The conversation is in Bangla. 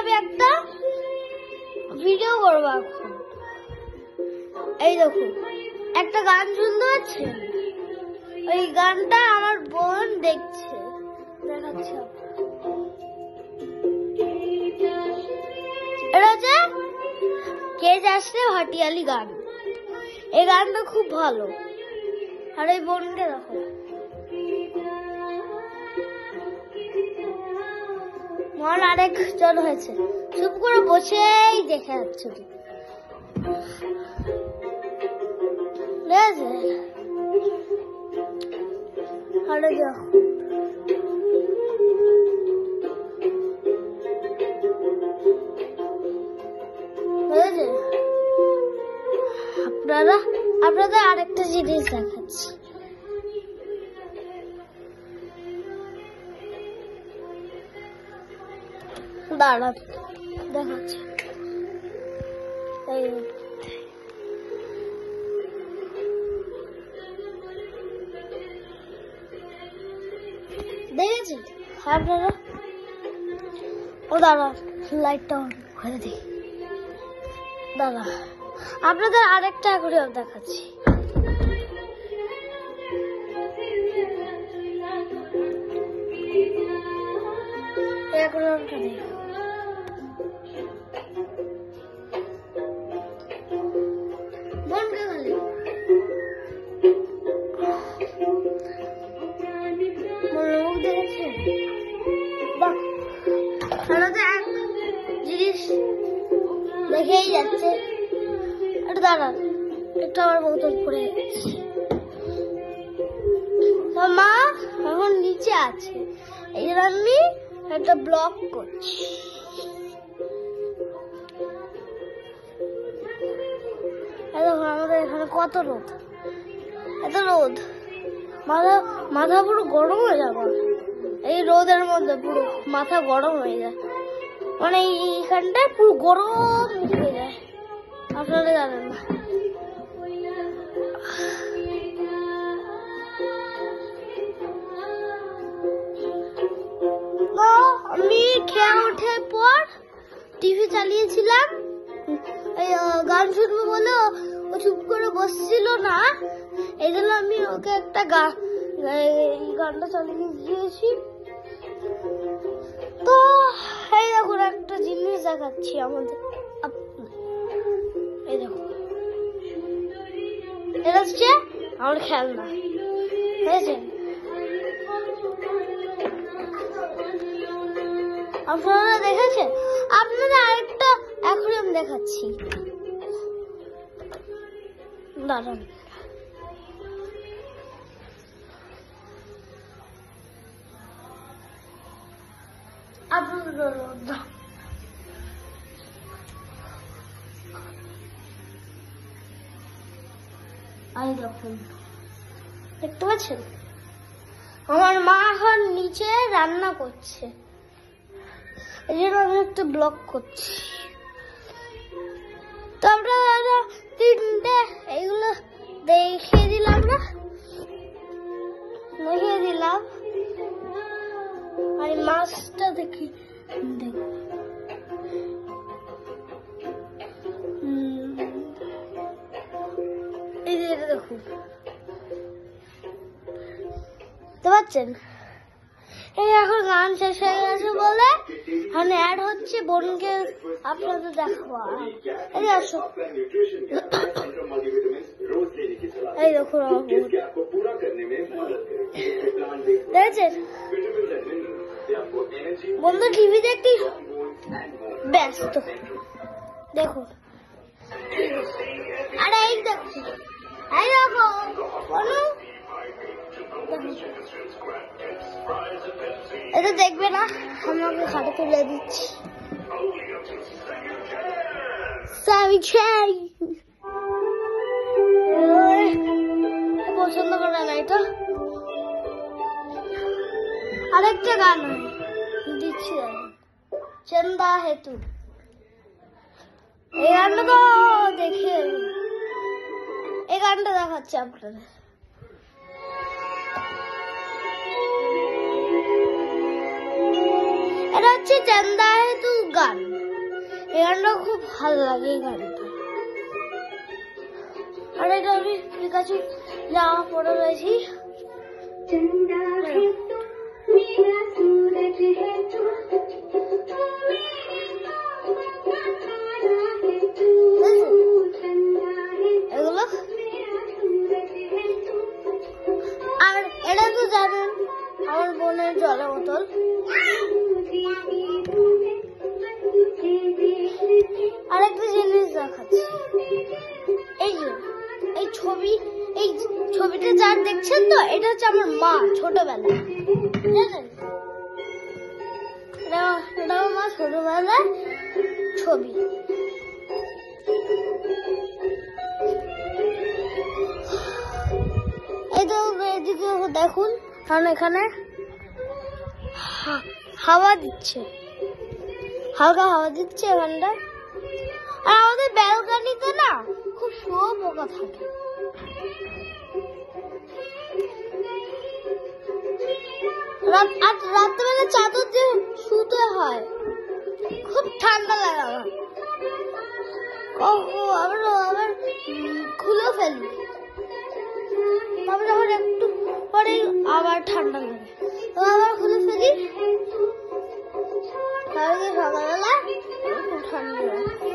আমি একটা ভিডিও করবো এখন। এই দেখুন একটা গান শুনতে পাচ্ছেন, ওই গানটা আমার বোন দেখছে, দেখাচ্ছে। এটা হচ্ছে কে যাচ্ছে ভাটিয়ালি গান। এই গানটা খুব ভালো। আর এই বোনকে দেখো, মন আরেকজন হয়েছে, চুপ করে বসেই দেখে যাচ্ছে। আরে দেখো আপনাদের আরেকটা জিনিস দেখাচ্ছি। দাঁড়া দেখাচ্ছি। দেখেছেন আপনারা? ও দাঁড়া, লাইটটা অন করে দিই। দাঁড়া, আপনাদের আরেকটা অ্যাকোয়ারিয়াম দেখাচ্ছি। অ্যাকোয়ারিয়ামটা দেখো, জিনিস দেখেই যাচ্ছে। একটু দাঁড়ান, একটু আমার বোতল পড়ে গেছে। মা এখন নিচে আছে, এই জন্য আমি একটা ব্লগ করছি। দেখো আমাদের এখানে কত রোদ, এত রোদ, মাথা পুরো গরম হয়ে যাবে। এই রোদের মধ্যে পুরো মাথা গরম হয়ে যায়, মানে এইখানটায় পুরো গরম হয়ে যায়, আপনারা জানেন না। আমি খেয়ে ওঠার পর টিভি চালিয়েছিলাম, গান শুনবো বলে ও চুপ করে বসছিল না, এই জন্য আমি ওকে একটা গানটা চালিয়ে দিয়েছি। তো এই দেখুন একটা জিনিস দেখাচ্ছি আমাদের, এই দেখো এটা হচ্ছে আমার খেলনা, বুঝেছেন? আপনারা দেখেছেন? আপনারা আরেকটা অ্যাকোয়ারিয়াম দেখাচ্ছি, দাঁড়ান। দেখতে পাচ্ছেন আমার মা এখন নিচে রান্না করছে, এই জন্য আমি একটু ব্লগ করছি। তো আমরা তিনটে এইগুলো দেখিয়ে দিলাম না, দেখিয়ে দিলাম। আর মাছটা দেখি, এই যে এটা দেখুন, দেখতে পাচ্ছেন? এই এখন গান শেষ হয়ে গেছে বলে এখন অ্যাড হচ্ছে, বোনকে আপনাদের দেখাবো। এই আসো, এই দেখুন দেখেছেন বন্ধু টিভি দেখতে ব্যস্ত, দেখুন। আরে এই দেখো, এই দেখো এটা দেখবে না, আমাকে খাটে তুলে দিচ্ছি। পছন্দ করে না এটা। আরেকটা গান দিচ্ছি, চন্দা হেতু, এই গানটা তো দেখে, এই গানটা দেখাচ্ছে আপনাদের। এটা হচ্ছে চন্দা হেতু গান। গানটা খুব ভালো লাগে এই গানটা। আর এটা আমি পিকাচু জামা পরে রয়েছি। এগুলো আর এটা তো জানেন আমার বোনের জলের বোতল। আরেকটা জিনিস দেখাচ্ছি, এই যে এই ছবিটা যার দেখছেন তো, এটা হচ্ছে আমার মা ছোটবেলায়, জানেন? এটা আমার মা ছোটবেলায় ছবি। এই তো এদিকে দেখুন, কারণ এখানে হাওয়া দিচ্ছে, হালকা হাওয়া দিচ্ছে এখানটা। আর আমাদের ব্যালকনিতে না খুব শুয়োপোকা থাকে। রাত্রেবেলা চাদর দিয়ে শুতে হয়, খুব ঠান্ডা লাগে আমার। আবার খুলে ফেলি, তারপর যখন একটু পরে আবার ঠান্ডা লাগে, আবার খুলে ফেলি, তাহলে সকালবেলা খুব ঠান্ডা লাগে।